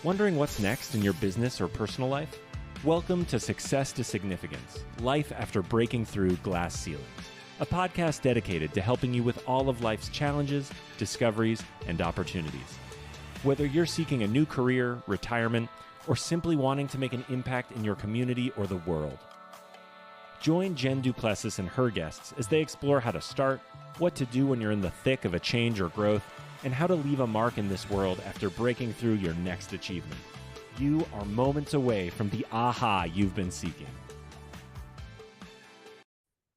Wondering what's next in your business or personal life? Welcome to Success to Significance, Life After Breaking Through Glass Ceilings, a podcast dedicated to helping you with all of life's challenges, discoveries, and opportunities. Whether you're seeking a new career, retirement, or simply wanting to make an impact in your community or the world. Join Jen Duplessis and her guests as they explore how to start, what to do when you're in the thick of a change or growth, and how to leave a mark in this world after breaking through your next achievement. You are moments away from the aha you've been seeking.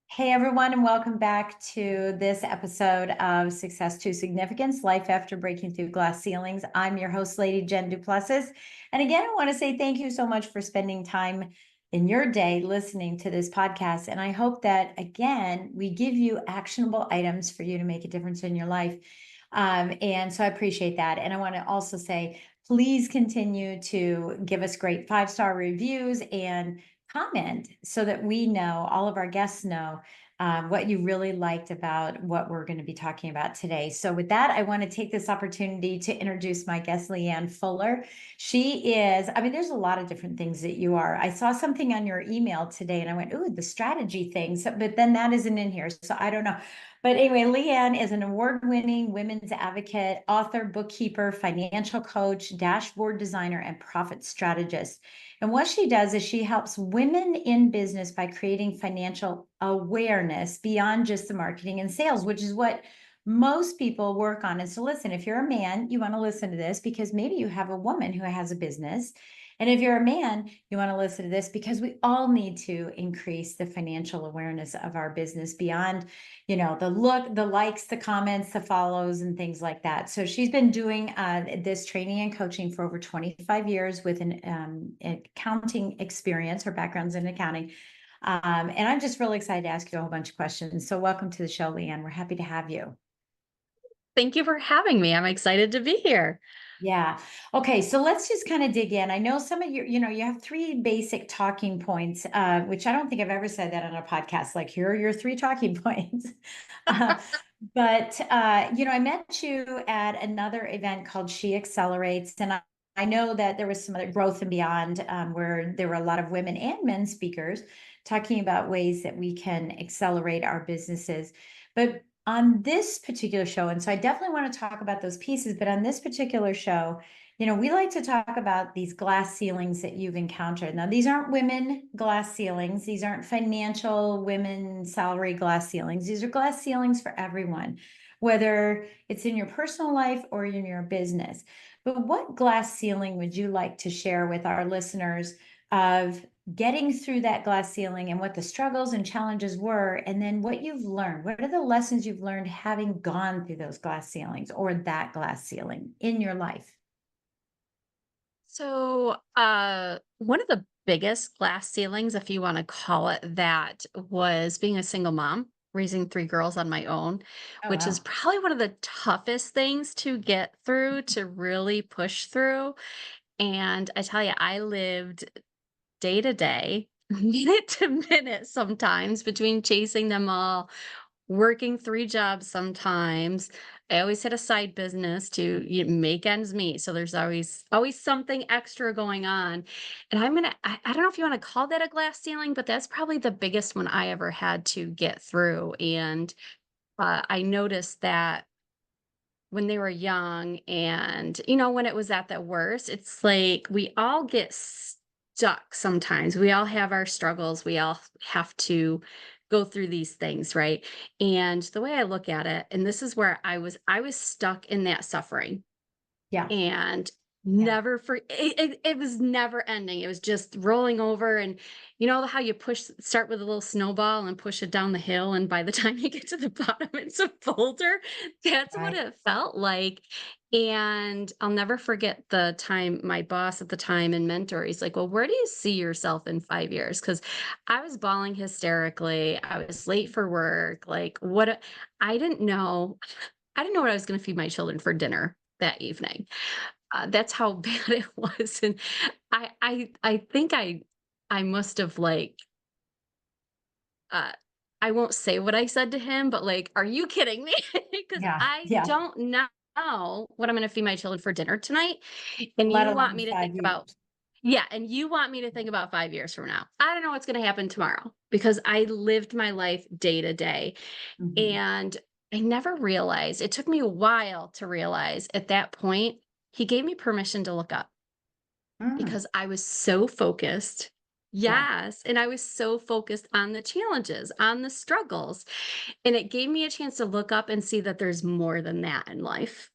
Hey everyone, and welcome back to this episode of Success to Significance, Life After Breaking Through Glass Ceilings. I'm your host, Lady Jen Duplessis. And again, I want to say thank you so much for spending time in your day listening to this podcast. And I hope that, again, we give you actionable items for you to make a difference in your life. And so I appreciate that. And I want to also say, please continue to give us great 5-star reviews and comment so that we know, all of our guests know, what you really liked about what we're going to be talking about today. So with that, I want to take this opportunity to introduce my guest, LeaAnn Fuller. She is, there's a lot of different things that you are. I saw something on your email today and I went, ooh, the strategy thing. So, but then that isn't in here. So I don't know. But anyway, LeaAnn is an award-winning women's advocate, author, bookkeeper, financial coach, dashboard designer, and profit strategist. And what she does is she helps women in business by creating financial awareness beyond just the marketing and sales, which is what most people work on. And so listen, if you're a man, you want to listen to this because maybe you have a woman who has a business. And if you're a man, you want to listen to this because we all need to increase the financial awareness of our business beyond, the look, the likes, the comments, the follows, and things like that. So she's been doing this training and coaching for over 25 years with an accounting experience. Her background's in accounting. And I'm just really excited to ask you a whole bunch of questions. So welcome to the show, LeaAnn. We're happy to have you. Thank you for having me. I'm excited to be here. Yeah. Okay. So let's just kind of dig in. I know some of you have 3 basic talking points, which I don't think I've ever said that on a podcast. Like, here are your 3 talking points. But I met you at another event called She Accelerates. And I know that there was some other Growth and Beyond, where there were a lot of women and men speakers talking about ways that we can accelerate our businesses. But on this particular show, and so I definitely want to talk about those pieces, but on this particular show, we like to talk about these glass ceilings that you've encountered. Now, these aren't women glass ceilings. These aren't financial women salary glass ceilings. These are glass ceilings for everyone, whether it's in your personal life or in your business. But what glass ceiling would you like to share with our listeners of getting through that glass ceiling and what the struggles and challenges were, and then what you've learned? What are the lessons you've learned having gone through those glass ceilings or that glass ceiling in your life? So, one of the biggest glass ceilings, if you want to call it that, was being a single mom, raising 3 girls on my own, Oh, which is wow. probably one of the toughest things to get through, to really push through. And I tell you, I lived day to day, minute to minute sometimes between chasing them all, working 3 jobs sometimes. I always had a side business to make ends meet. So there's always something extra going on. And I don't know if you want to call that a glass ceiling, but that's probably the biggest one I ever had to get through. And I noticed that when they were young and, when it was at the worst, it's like we all get stuck sometimes. We all have our struggles. We all have to go through these things, right? And the way I look at it, and this is where I was stuck in that suffering Yeah. and Yeah. it was never ending. It was just rolling over. And how you start with a little snowball and push it down the hill, and by the time you get to the bottom it's a boulder. That's what Right. it felt like. And I'll never forget the time my boss at the time and mentor, he's like, well, where do you see yourself in 5 years? Because I was bawling hysterically. I was late for work. Like, I didn't know. I didn't know what I was going to feed my children for dinner that evening. That's how bad it was. And I think I must have, like, uh, I won't say what I said to him, but like, are you kidding me? Because Yeah. I Yeah. don't know know what I'm going to feed my children for dinner tonight. And Let you want alone me to think five about, years. yeah, and you want me to think about 5 years from now. I don't know what's going to happen tomorrow because I lived my life day to day. Mhm. And I never realized, it took me a while to realize at that point, he gave me permission to look up Mm, because I was so focused. yeah. Yes. And I was so focused on the challenges, on the struggles. And it gave me a chance to look up and see that there's more than that in life.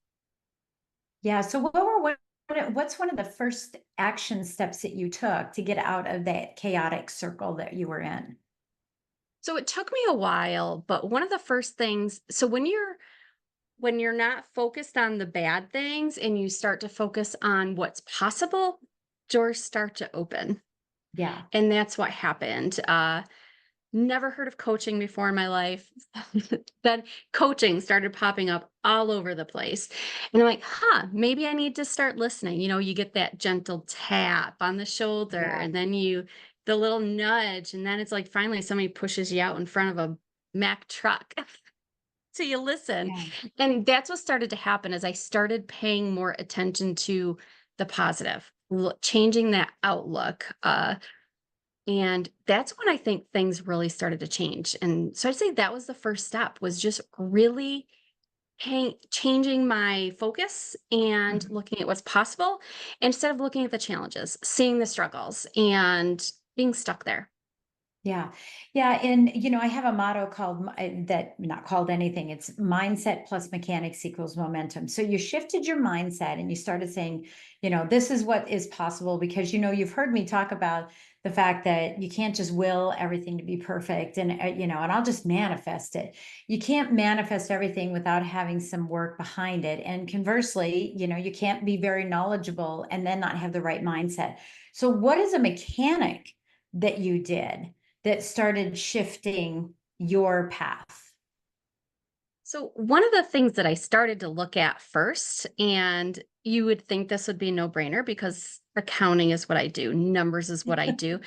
Yeah. So what's one of the first action steps that you took to get out of that chaotic circle that you were in? So it took me a while, but one of the first things, so when you're not focused on the bad things and you start to focus on what's possible, doors start to open. Yeah. And that's what happened. Never heard of coaching before in my life. Then coaching started popping up all over the place. And I'm like, huh, maybe I need to start listening. You get that gentle tap on the shoulder, Yeah. and then the little nudge. And then it's like finally somebody pushes you out in front of a Mack truck. So you listen. Yeah. And that's what started to happen as I started paying more attention to the positive, changing that outlook. And that's when I think things really started to change. And so I'd say that was the first step, was just really changing my focus and Mhm. looking at what's possible instead of looking at the challenges, seeing the struggles and being stuck there. Yeah. Yeah. And, I have a motto called that, not called anything. It's mindset plus mechanics equals momentum. So you shifted your mindset and you started saying, this is what is possible because, you've heard me talk about the fact that you can't just will everything to be perfect and I'll just manifest it. You can't manifest everything without having some work behind it. And conversely, you can't be very knowledgeable and then not have the right mindset. So what is a mechanic that you did that started shifting your path? So, one of the things that I started to look at first, and you would think this would be no brainer because accounting is what I do, numbers is what I do.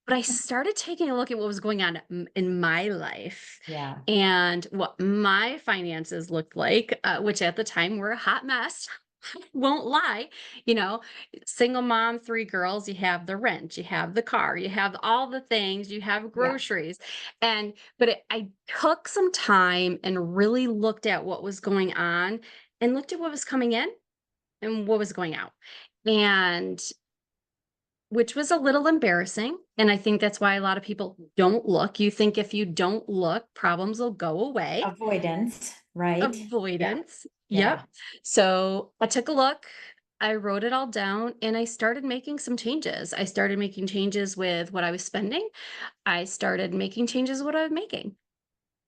But I started taking a look at what was going on in my life Yeah. and what my finances looked like, which at the time were a hot mess. Won't lie, you know, single mom, three girls, you have the rent, you have the car, you have all the things, you have Yeah. groceries. I took some time and really looked at what was going on and looked at what was coming in and what was going out. And which was a little embarrassing, and I think that's why a lot of people don't look. You think if you don't look, problems will go away. Avoidance, right? Yeah. Avoidance. Yeah. Yep. So, I took a look, I wrote it all down, and I started making some changes. I started making changes with what I was spending. I started making changes with what I was making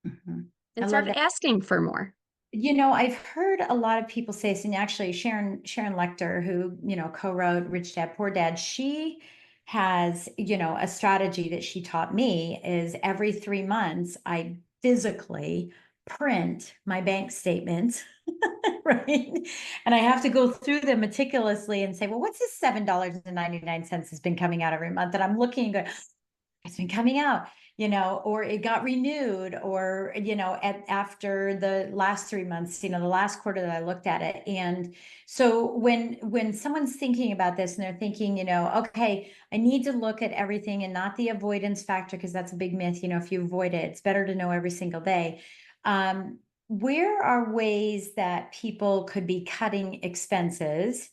Mhm. I and love started that. asking for more. I've heard a lot of people say this, and actually Sharon Lechter, who, co-wrote Rich Dad Poor Dad, she has, a strategy that she taught me is every 3 months I physically print my bank statements, right? And I have to go through them meticulously and say, well, what's this $7.99 has been coming out every month? And I'm looking and go, it's been coming out, or it got renewed, or, after the last 3 months, the last quarter that I looked at it. And so when someone's thinking about this and they're thinking, okay, I need to look at everything and not the avoidance factor, because that's a big myth. If you avoid it, it's better to know every single day. Where are ways that people could be cutting expenses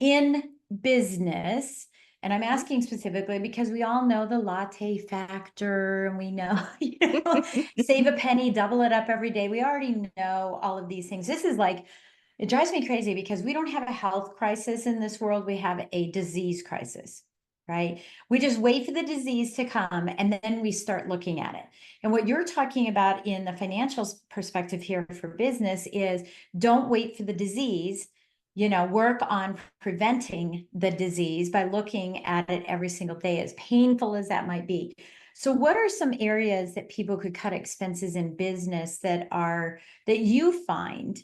in business? And I'm Mhm. asking specifically because we all know the latte factor, and we know, save a penny, double it up every day. We already know all of these things. This is like, it drives me crazy because we don't have a health crisis in this world. We have a disease crisis, right? We just wait for the disease to come and then we start looking at it. And what you're talking about in the financial perspective here for business is don't wait for the disease, work on preventing the disease by looking at it every single day, as painful as that might be. So what are some areas that people could cut expenses in business that you find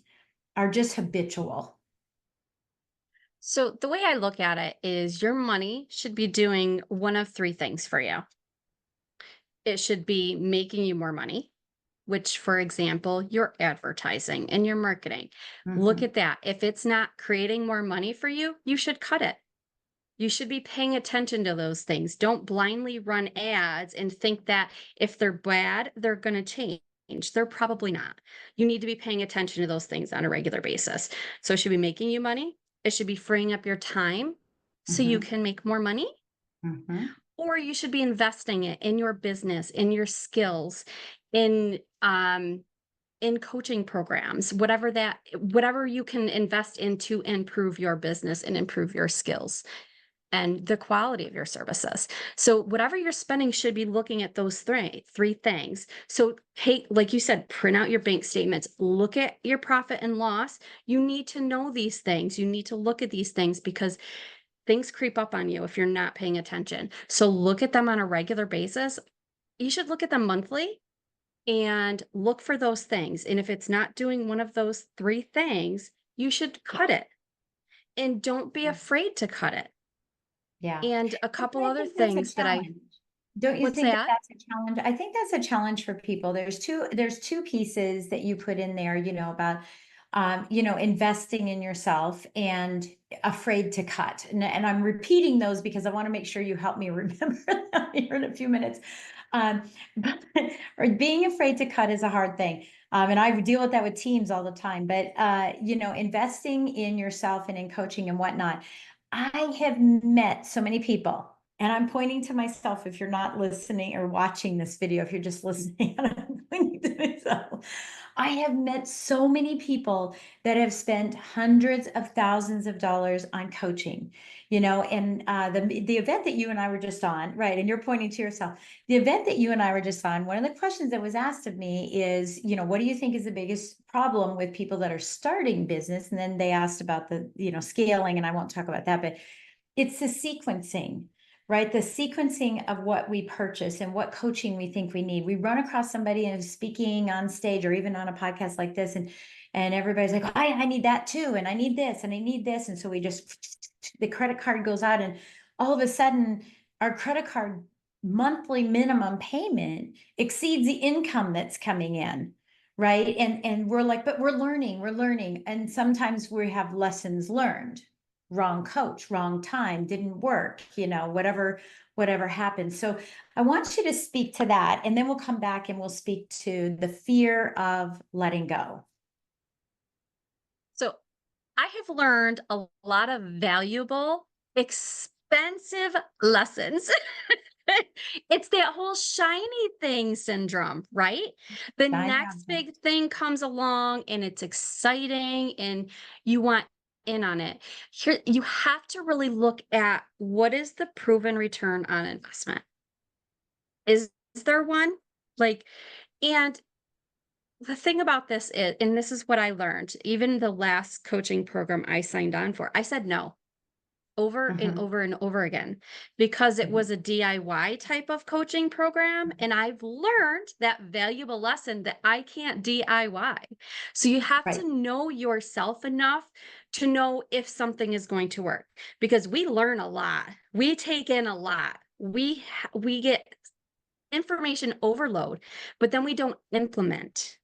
are just habitual? So, the way I look at it is your money should be doing one of three things for you. It should be making you more money. which, for example, your advertising and your marketing. Look Mhm. at that. If it's not creating more money for you, you should cut it. You should be paying attention to those things. Don't blindly run ads and think that if they're bad, they're going to change. They're probably not. You need to be paying attention to those things on a regular basis. So it should be making you money. It should be freeing up your time so you Mhm. can make more money, Mhm. or you should be investing it in your business, in your skills, in in coaching programs, whatever you can invest in to improve your business and improve your skills and the quality of your services. So whatever you're spending should be looking at those three things. So hey, like you said, print out your bank statements, look at your profit and loss. You need to know these things. You need to look at these things because things creep up on you if you're not paying attention. So look at them on a regular basis. You should look at them monthly and look for those things. And if it's not doing one of those three things, you should cut it. And don't be Yeah. afraid to cut it. Yeah. And a And couple I other think that's a things that I challenge. Don't you what's think that that? that's a challenge? I think that's a challenge for people. There's two pieces that you put in there, about investing in yourself and afraid to cut. And I'm repeating those because I want to make sure you help me remember them here in a few minutes. Um, but or being afraid to cut is a hard thing. And I deal with that with teams all the time, but investing in yourself and in coaching and whatnot. I have met so many people, and I'm pointing to myself if you're not listening or watching this video, if you're just listening, I'm pointing to myself. I have met so many people that have spent hundreds of thousands of dollars on coaching, and the event that you and I were just on, right? And you're pointing to yourself. The event that you and I were just on, one of the questions that was asked of me is, what do you think is the biggest problem with people that are starting business? And then they asked about the, scaling, and I won't talk about that, but it's the sequencing, right? The sequencing of what we purchase and what coaching we think we need. We run across somebody who's speaking on stage or even on a podcast like this, and everybody's like, I need that too, and I need this, and I need this. And so we just, the credit card goes out, and all of a sudden our credit card monthly minimum payment exceeds the income that's coming in. Right. And we're like, but we're learning. And sometimes we have lessons learned, wrong coach, wrong time, didn't work, whatever happened. So I want you to speak to that, and then we'll come back and we'll speak to the fear of letting go. So I have learned a lot of valuable, expensive lessons. It's that whole shiny thing syndrome, right? The I next know. big thing comes along and it's exciting and you want in on it. Here, you have to really look at what is the proven return on investment. Is there one? Like, and the thing about this is, and this is what I learned, even the last coaching program I signed on for, I said no over and Mhm. over and over again because it Mhm. was a DIY type of coaching program. And I've learned that valuable lesson that I can't DIY. So you have Right. to know yourself enough to know if something is going to work because we learn a lot. We take in a lot. We get information overload, but then we don't implement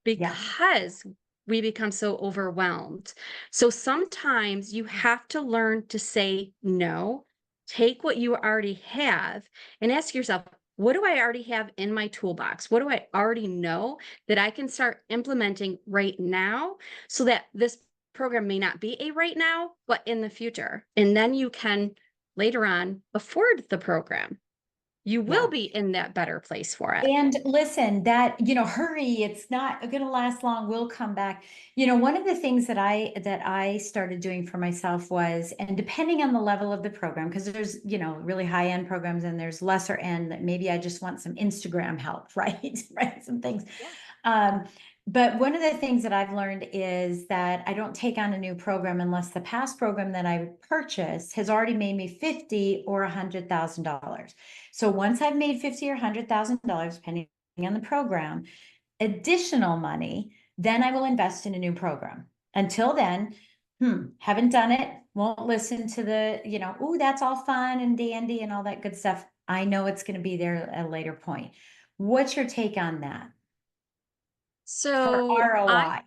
Yeah. because we become so overwhelmed. So sometimes you have to learn to say no, take what you already have and ask yourself, what do I already have in my toolbox? What do I already know that I can start implementing right now so that this program may not be a right now, but in the future? And then you can later on afford the program. You will Yeah. be in that better place for it. And listen, hurry, it's not going to last long. We'll come back. One of the things that I started doing for myself was, and depending on the level of the program, because there's, really high end programs and there's lesser end that maybe I just want some Instagram help, right? Right. Some things. Yeah. Um, but one of the things that I've learned is that I don't take on a new program unless the past program that I purchased has already made me $50,000 or $100,000. So once I've made $50,000 or $100,000, depending on the program, additional money, then I will invest in a new program. Until then, haven't done it, won't listen to the, oh, that's all fun and dandy and all that good stuff. I know it's going to be there at a later point. What's your take on that? for So ROI?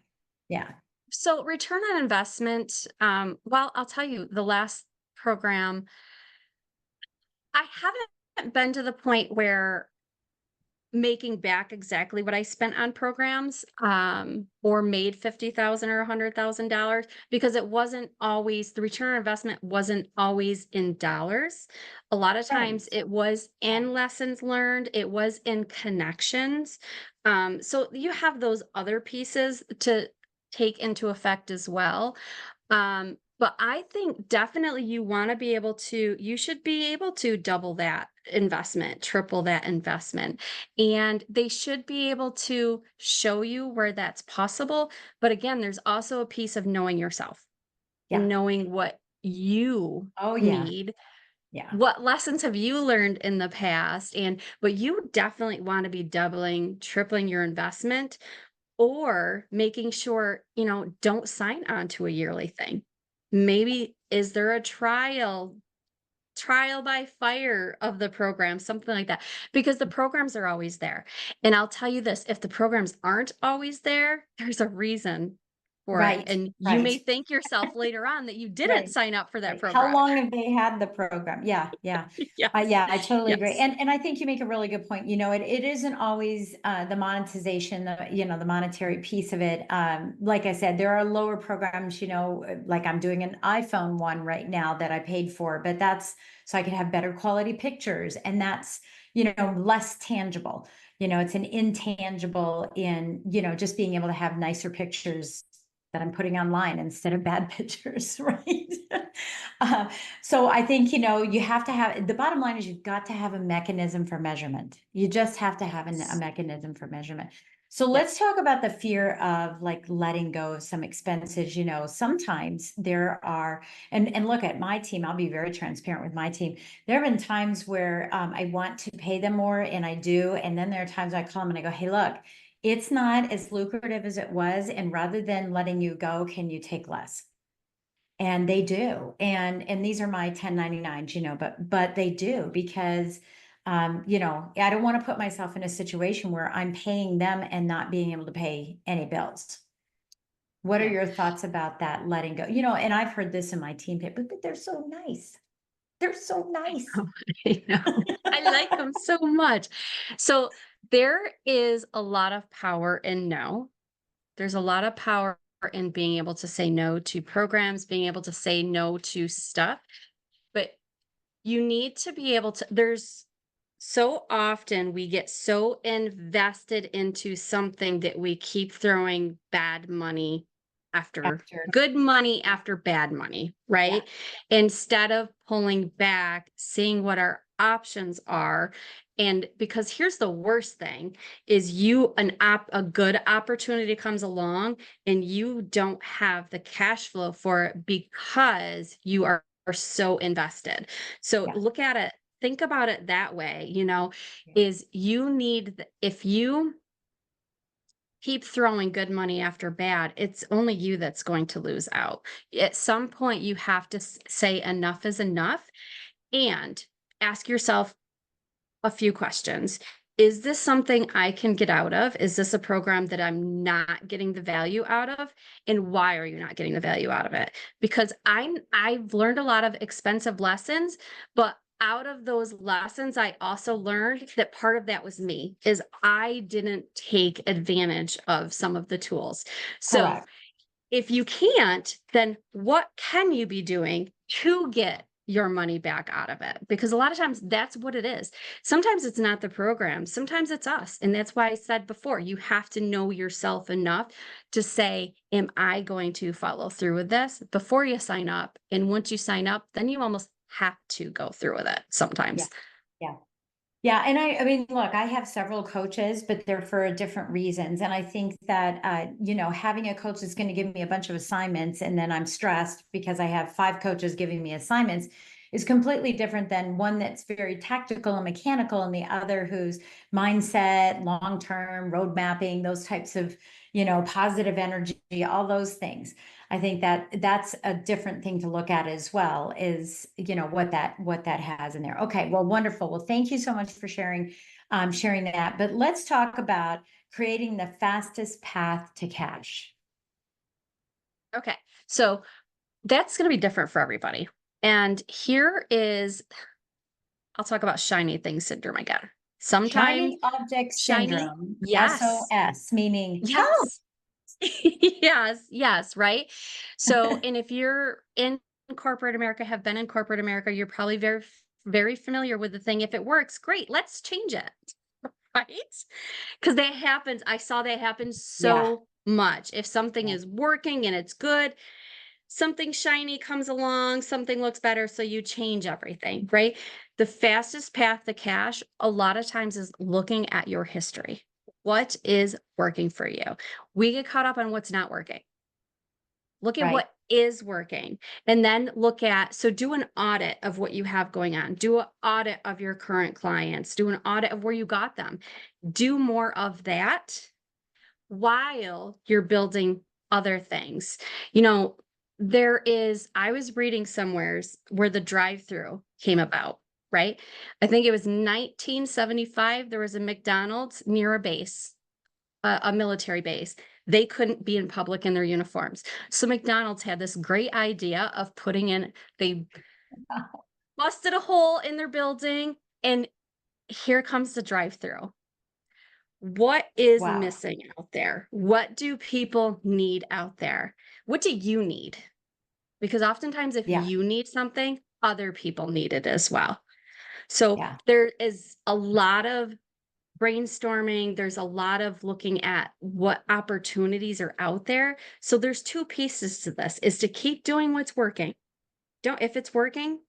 Yeah. so return on investment, well, I'll tell you, the last program, I haven't been to the point where making back exactly what I spent on programs, or made 50,000 or $100,000, because it wasn't always the return on investment wasn't always in dollars. A lot of Right. times it was in lessons learned, it was in connections. So you have those other pieces to take into effect as well. But I think definitely you should be able to double that investment, triple that investment. And they should be able to show you where that's possible. But again, there's also a piece of knowing yourself, Yeah. knowing what you Oh, yeah. need. Yeah. What lessons have you learned in the past? But you definitely want to be doubling, tripling your investment, or making sure, don't sign on to a yearly thing. Maybe is there a trial by fire of the program, something like that, because the programs are always there. And I'll tell you this, if the programs aren't always there, there's a reason for it. Right. And you may Right. thank yourself later on that you didn't Right. sign up for that Right. How program. long have they had the program? Yeah, yeah. Yes. Yeah, I totally agree. Yes. And I think you make a really good point. It isn't always the monetization, the monetary piece of it. Like I said, there are lower programs, like I'm doing an iPhone one right now that I paid for, but that's so I can have better quality pictures. And that's, less tangible. It's an intangible in, just being able to have nicer pictures that I'm putting online instead of bad pictures, right? Uh, so I think, you have to have the bottom line is you've got to have a mechanism for measurement. You just have to have a mechanism for measurement. So let's Yes. talk about the fear of like letting go of some expenses. Sometimes there are, and look at my team, I'll be very transparent with my team. There have been times where I want to pay them more and I do. And then there are times I call them and I go, hey, look, it's not as lucrative as it was. And rather than letting you go, can you take less? And they do. And these are my 1099s, but they do because I don't want to put myself in a situation where I'm paying them and not being able to pay any bills. What are Yeah. your thoughts about that letting go? And I've heard this in my team, but they're so nice. They're so nice. I know. I like them so much. So there is a lot of power in no. There's a lot of power in being able to say no to programs, being able to say no to stuff. But you need to be able to, there's so often we get so invested into something that we keep throwing bad money after After, good money after bad money, yeah, right? Instead of pulling back, seeing what our options are. And because here's the worst thing is a good opportunity comes along and you don't have the cash flow for it because you are so invested. So yeah, look at it, think about it that way, yeah, is if you keep throwing good money after bad, it's only you that's going to lose out. At some point, you have to say enough is enough and ask yourself a few questions. Is this something I can get out of? Is this a program that I'm not getting the value out of? And why are you not getting the value out of it? Because I've learned a lot of expensive lessons, but out of those lessons, I also learned that part of that was me, is I didn't take advantage of some of the tools. So correct. if you can't, then what can you be doing to get your money back out of it? Because a lot of times that's what it is. Sometimes it's not the program, sometimes it's us. And that's why I said before, you have to know yourself enough to say, am I going to follow through with this before you sign up? And once you sign up, then you almost have to go through with it Yeah, sometimes. yeah. Yeah, and I mean, look, I have several coaches, but they're for different reasons. And I think that, having a coach that's going to give me a bunch of assignments and then I'm stressed because I have 5 coaches giving me assignments is completely different than one that's very tactical and mechanical and the other who's mindset, long-term, road mapping, those types of, positive energy, all those things. I think that that's a different thing to look at as well is, what that has in there. Okay, well, wonderful. Well, thank you so much for sharing sharing that. But let's talk about creating the fastest path to cash. Okay. So that's going to be different for everybody. And here is, I'll talk about shiny thing syndrome again. Sometimes Shiny object shiny, syndrome, yes, SOS, meaning help. yes, yes, right. So, and if you're in corporate America, have been in corporate America, you're probably very familiar with the thing. If it works, great, let's change it. Right? Because that happens. I saw that happen Yeah, so much. If something yeah, is working and it's good, something shiny comes along, something looks better, so you change everything, right? The fastest path to cash, a lot of times, is looking at your history. What is working for you? We get caught up on what's not working. Look at right. what is working, and then look at, so do an audit of what you have going on. Do an audit of your current clients. Do an audit of where you got them. Do more of that while you're building other things. You know, I was reading somewheres where the drive-through came about, right? I think it was 1975. There was a McDonald's near a base, a military base. They couldn't be in public in their uniforms. So McDonald's had this great idea of they busted a hole in their building, and here comes the drive-through. What is Wow. missing out there? What do people need out there? What do you need? Because oftentimes, if Yeah, you need something, other people need it as well. So yeah, there is a lot of brainstorming. There's a lot of looking at what opportunities are out there. So there's two pieces to this, is to keep doing what's working. If it's working,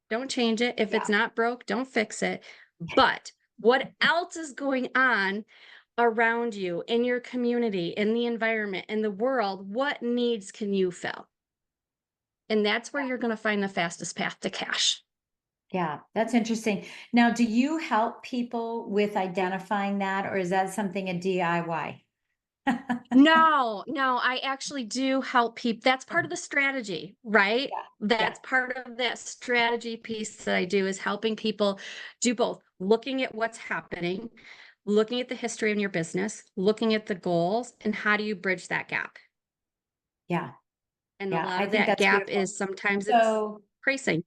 don't change it. If yeah. it's not broke, don't fix it. But what else is going on around you, in your community, in the environment, in the world? What needs can you fill? And that's where you're going to find the fastest path to cash. Yeah, that's interesting. Now, do you help people with identifying that, or is that something a DIY? No, I actually do help people. That's part of the strategy, right? Yeah, yeah, That's part of that strategy piece that I do, is helping people do both, looking at what's happening, looking at the history of your business, looking at the goals, and how do you bridge that gap? yeah, And a yeah. lot I of think that that's gap beautiful. is sometimes it's So, pricing.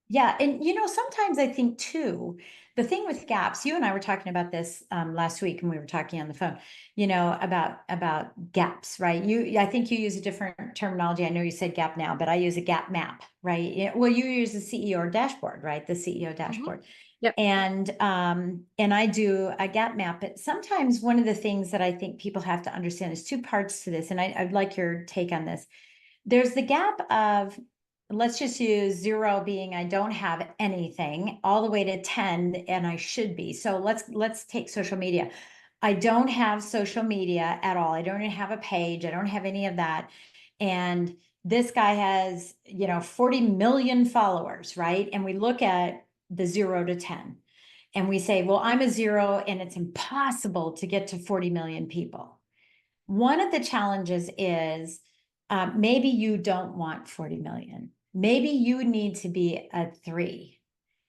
yeah, and sometimes I think too, the thing with gaps, you and I were talking about this last week, and we were talking on the phone, about gaps, right? I think you use a different terminology. I know you said gap now, but I use a gap map, right? Well, you use the CEO dashboard, right? The CEO Mhm. dashboard. Yep. And I do a gap map. But sometimes one of the things that I think people have to understand, is two parts to this, and I'd like your take on this. There's the gap of, let's just use 0 being I don't have anything, all the way to 10 and I should be. So let's take social media. I don't have social media at all. I don't even have a page. I don't have any of that. And this guy has, 40 million followers, right? And we look at the 0 to 10 and we say, well, I'm a 0 and it's impossible to get to 40 million people. One of the challenges is, maybe you don't want 40 million. Maybe you need to be a 3,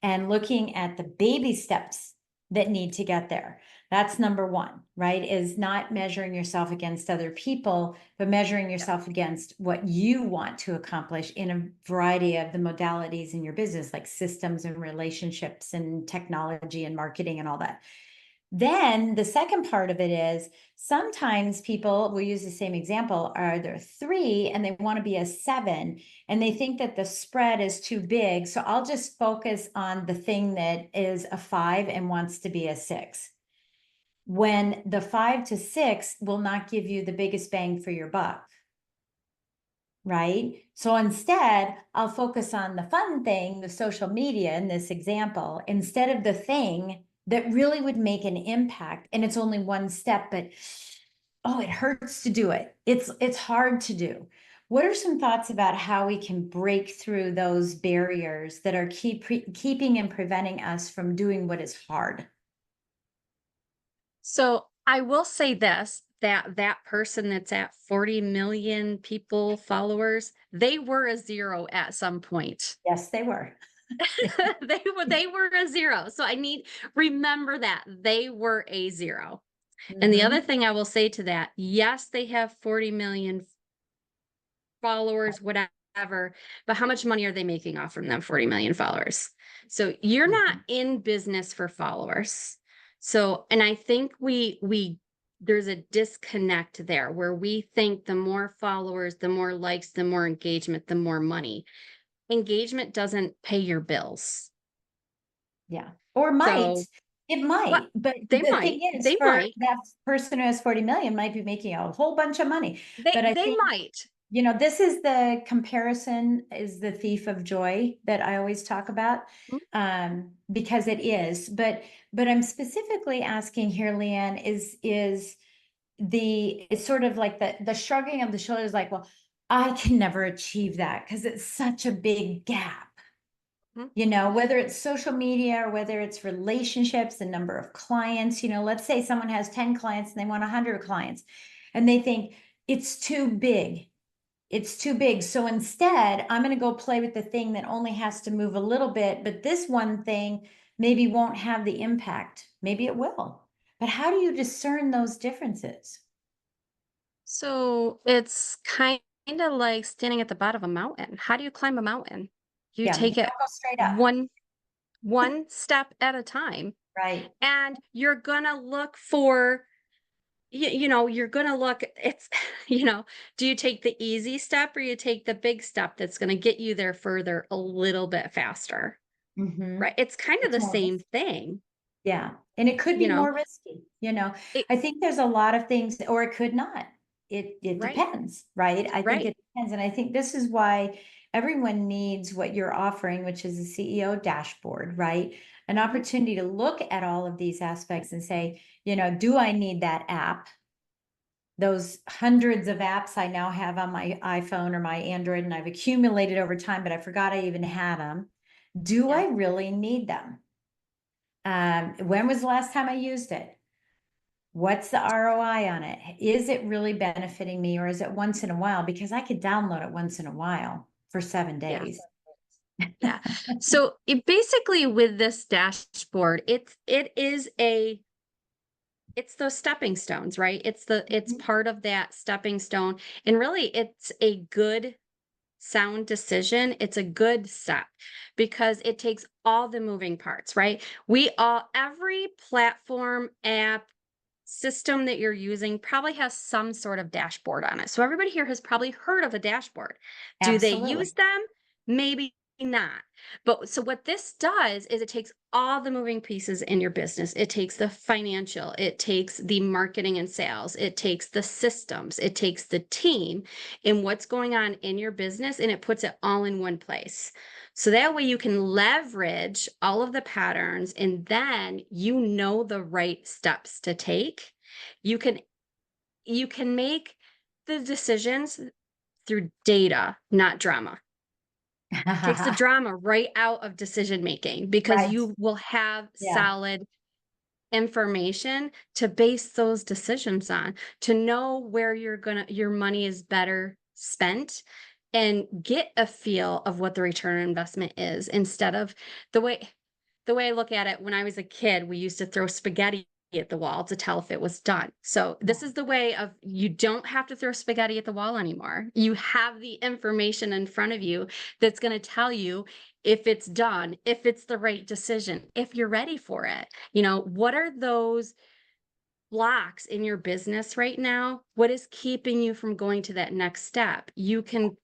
and looking at the baby steps that need to get there. That's number one, right? Is not measuring yourself against other people, but measuring Yep. yourself against what you want to accomplish in a variety of the modalities in your business, like systems and relationships and technology and marketing and all that. Then the second part of it is, sometimes people will use the same example, are they're 3 and they want to be a 7, and they think that the spread is too big. So I'll just focus on the thing that is a 5 and wants to be a 6. When the 5 to 6 will not give you the biggest bang for your buck. Right? So instead, I'll focus on the fun thing, the social media in this example, instead of the thing that really would make an impact. And it's only one step, but oh, it hurts to do it. It's hard to do. What are some thoughts about how we can break through those barriers that are keeping and preventing us from doing what is hard? So I will say this, that person that's at 40 million people followers, they were a 0 at some point. Yes, they were. They were a 0. So remember that they were a 0. And the other Mhm. thing I will say to that, yes, they have 40 million followers, whatever, but how much money are they making off from them 40 million followers? So you're not Mhm. in business for followers. So, and I think there's a disconnect there where we think the more followers, the more likes, the more engagement, the more money. Engagement doesn't pay your bills. Yeah. Or might. So, It what might, but they the might, thing is, they for might, that person who has 40 million might be making a whole bunch of money. But I they think, might. this is the comparison is the thief of joy that I always talk about, Mm, because it is. But I'm specifically asking here, LeaAnn, is it's sort of like the shrugging of the shoulders, like, well, I can never achieve that because it's such a big gap. mm, Whether it's social media or whether it's relationships, the number of clients, let's say someone has 10 clients and they want 100 clients and they think it's too big. It's too big. So instead, I'm going to go play with the thing that only has to move a little bit, but this one thing maybe won't have the impact. Maybe it will. But how do you discern those differences? So it's kind of like standing at the bottom of a mountain. How do you climb a mountain? You Yeah, you take it don't go straight up. one step at a time, Right. and you're gonna look for you're gonna look it's do you take the easy step or you take the big step that's gonna get you there further a little bit faster, Mm-hmm. right? It's kind of It's the more same risky. thing, Yeah, and it could you be know. more risky. It I think there's a lot of things, or it could not. It Right, depends, right? I think right. it depends, and I think this is why everyone needs what you're offering, which is a CEO dashboard, right? An Mhm. opportunity to look at all of these aspects and say, do I need that app? Those hundreds of apps I now have on my iPhone or my Android, and I've accumulated over time, but I forgot I even had them. Do Yeah. I really need them? When was the last time I used it? What's the ROI on it? Is it really benefiting me, or is it once in a while? Because I could download it once in a while for 7 Yeah. days. Yeah. So it basically with this dashboard, it's those stepping stones, right? It's Mhm. part of that stepping stone. And really it's a good sound decision. It's a good step because it takes all the moving parts, right? Every platform, app, system that you're using probably has some sort of dashboard on it. So everybody here has probably heard of a dashboard. Do they use Absolutely. them? Maybe not. But so what this does is it takes all the moving pieces in your business. It takes the financial, it takes the marketing and sales, it takes the systems, it takes the team and what's going on in your business and it puts it all in one place. So that way you can leverage all of the patterns and then you know the right steps to take. You can you can make the decisions through data, not drama. Takes the drama right out of decision making because Right. you will have Yeah. solid information to base those decisions on, to know where your money is better spent and get a feel of what the return on investment is instead of the way the way I look at it, when I was a kid, we used to throw spaghetti at the wall to tell if it was done. So this is the way of you don't have to throw spaghetti at the wall anymore. You have the information in front of you that's going to tell you if it's done, if it's the right decision, if you're ready for it. What are those blocks in your business right now? What is keeping you from going to that next step? You can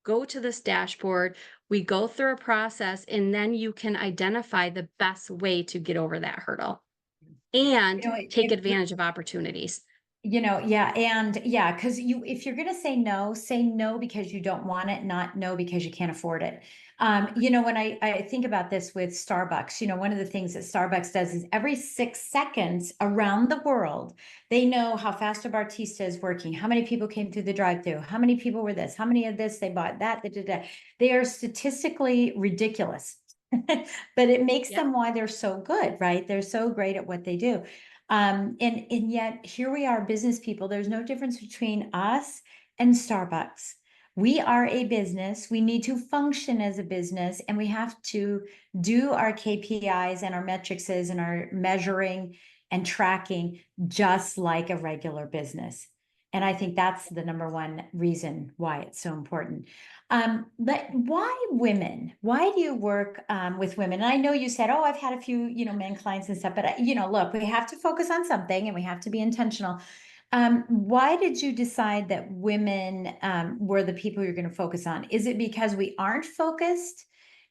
go to this dashboard, we go through a process, and then you can identify the best way to get over that hurdle You and know, take advantage of opportunities. Yeah, and yeah, because if you're gonna say no because you don't want it, not no because you can't afford it. When I think about this with Starbucks, one of the things that Starbucks does is every 6 seconds around the world, they know how fast a barista is working, how many people came through the drive-through, how many people were this, how many of this they bought, that, da, da, da. They are statistically ridiculous. But it makes Yep. them why they're so good, right? They're so great at what they do. And yet here we are, business people. There's no difference between us and Starbucks. We are a business. We need to function as a business, and we have to do our KPIs and our metrics and our measuring and tracking just like a regular business. And I think that's the number one reason why it's so important. But why women? Why do you work with women? And I know you said, oh, I've had a few, men clients and stuff, but look, we have to focus on something and we have to be intentional. Why did you decide that women were the people you're going to focus on? Is it because we aren't focused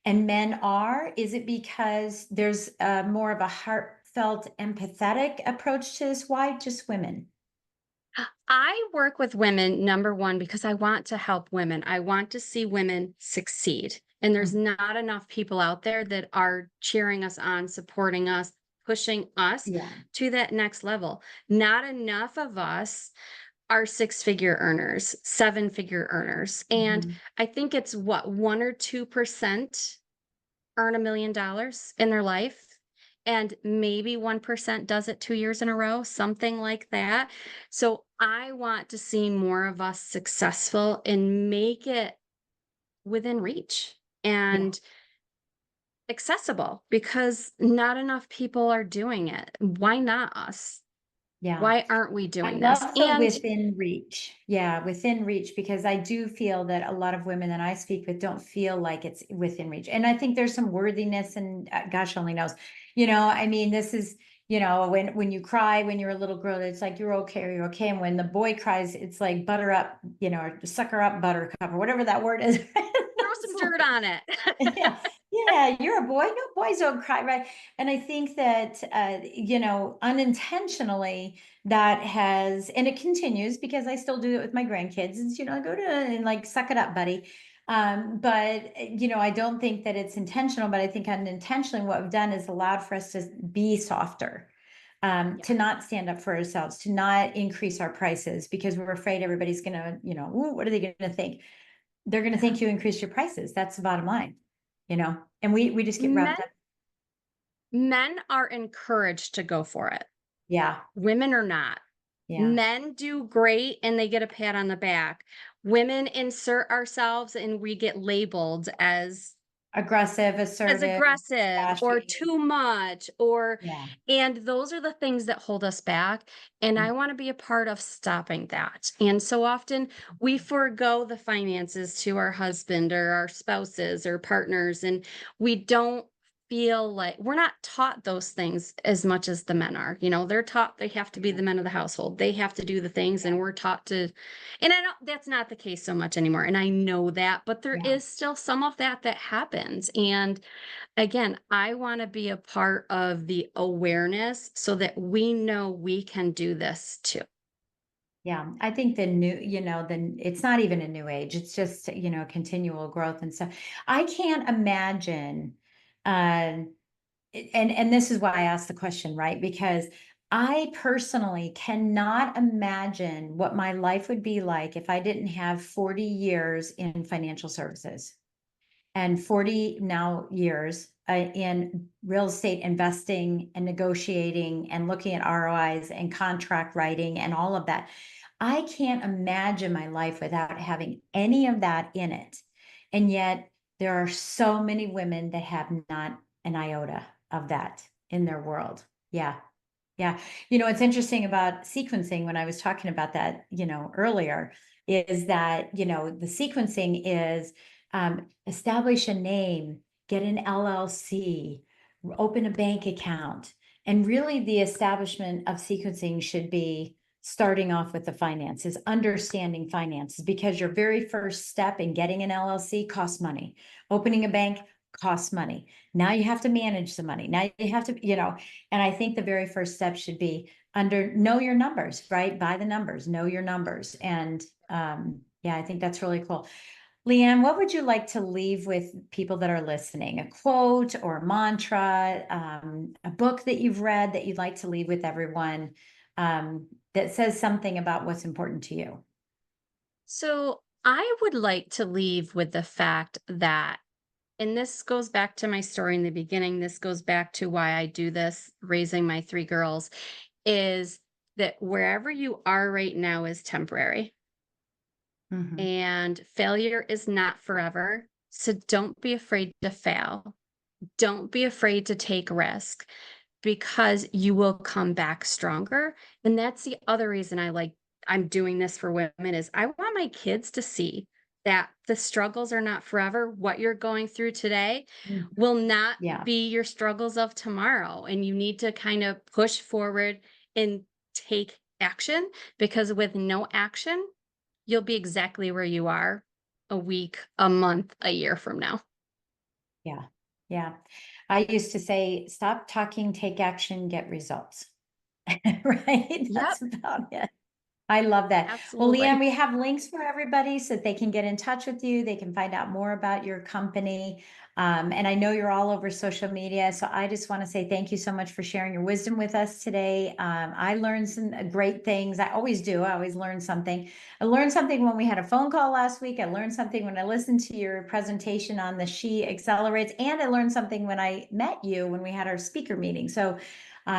and men are? Is it because there's more of a heartfelt, empathetic approach to this? Why just women? I work with women, number one, because I want to help women. I want to see women succeed. And there's Mm. not enough people out there that are cheering us on, supporting us, pushing us Yeah. to that next level. Not enough of us are six-figure earners, seven-figure earners. And Mhm. I think it's what, 1 or 2% earn $1 million in their life. And maybe 1% does it 2 years in a row, something like that. So I want to see more of us successful and make it within reach Yeah. and accessible because not enough people are doing it. Why not us? Yeah. Why aren't we I doing this? love the And within reach. Yeah, within reach, because I do feel that a lot of women that I speak with don't feel like it's within reach. And I think there's some worthiness and gosh only knows. I mean, this is, when you cry when you're a little girl, it's like you're okay or you're okay. And when the boy cries, it's like butter up, or sucker up buttercup or whatever that word is. throw It's some dirt on it. yeah, yeah, you're a boy. No, boys don't cry, right? And I think that unintentionally that has, and it continues because I still do it with my grandkids. It's I go to and like suck it up, buddy. But I don't think that it's intentional, but I think unintentionally what we've done is allowed for us to be softer. Yeah. To not stand up for ourselves, to not increase our prices because we're afraid everybody's gonna, ooh, what are they gonna think? They're gonna think you increase your prices. That's the bottom line. And we just get Men wrapped up. men are encouraged to go for it. Yeah, Women are not. yeah. Men do great and they get a pat on the back. Women insert ourselves and we get labeled Aggressive, as assertive, aggressive or flashy. too much or Yeah. and those are the things that hold us back, and I want to be a part of stopping that. And so often we forego the finances to our husband or our spouses or partners, and we don't feel like we're not taught those things as much as the men are. They're taught they have to be Yeah. the men of the household. They have to do the things, and we're taught to, and I don't that's not the case so much anymore. And I know that, but there Yeah. is still some of that happens. And again, I want to be a part of the awareness so that we know we can do this too. Yeah. I think the new, then it's not even a new age. It's just, continual growth and stuff. I can't imagine, uh, and this is why I asked the question, right? Because I personally cannot imagine what my life would be like if I didn't have 40 years in financial services and 40 now years in real estate investing and negotiating and looking at ROIs and contract writing and all of that. I can't imagine my life without having any of that in it. And yet there are so many women that have not an iota of that in their world. Yeah. Yeah. What's interesting about sequencing when I was talking about that, earlier is that, the sequencing is establish a name, get an LLC, open a bank account. And really the establishment of sequencing should be starting off with the finances, understanding finances, because your very first step in getting an LLC costs money. Opening a bank costs money. Now you have to manage the money. Now you have to, and I think the very first step should be know your numbers, right? By the numbers, know your numbers. And yeah, I think that's really cool. LeaAnn, what would you like to leave with people that are listening? A quote or a mantra, a book that you've read that you'd like to leave with everyone that says something about what's important to you? So I would like to leave with the fact that, and this goes back to my story in the beginning, this goes back to why I do this, raising my three girls, is that wherever you are right now is temporary. Mhm. and failure is not forever. So don't be afraid to fail. Don't be afraid to take risk because you will come back stronger. And that's the other reason I'm doing this for women is I want my kids to see that the struggles are not forever. What you're going through today Mhm. will not Yeah. be your struggles of tomorrow. And you need to kind of push forward and take action because with no action, you'll be exactly where you are a week, a month, a year from now. Yeah. Yeah. I used to say, stop talking, take action, get results. Right? Yep, That's about it. I love that. Well, LeaAnn, absolutely. we have links for everybody so that they can get in touch with you. They can find out more about your company. And I know you're all over social media. So I just want to say thank you so much for sharing your wisdom with us today. I learned some great things. I always do. I always learn something. I learned something when we had a phone call last week. I learned something when I listened to your presentation on the She Accelerates. And I learned something when I met you when we had our speaker meeting. So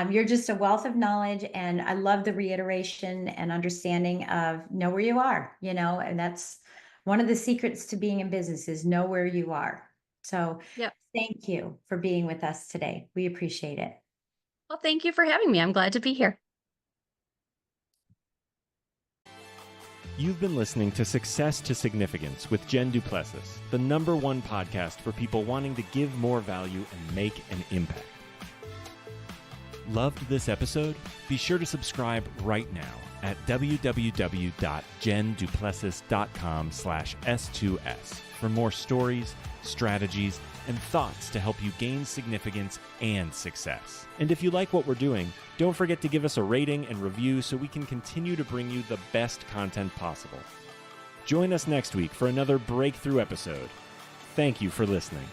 you're just a wealth of knowledge, and I love the reiteration and understanding of know where you are, and that's one of the secrets to being in business is know where you are. So Yep. thank you for being with us today. We appreciate it. Well, thank you for having me. I'm glad to be here. You've been listening to Success to Significance with Jen Duplessis, the #1 podcast for people wanting to give more value and make an impact. Loved this episode? Be sure to subscribe right now at www.jenduplessis.com/S2S for more stories, strategies, and thoughts to help you gain significance and success. And if you like what we're doing, don't forget to give us a rating and review so we can continue to bring you the best content possible. Join us next week for another breakthrough episode. Thank you for listening.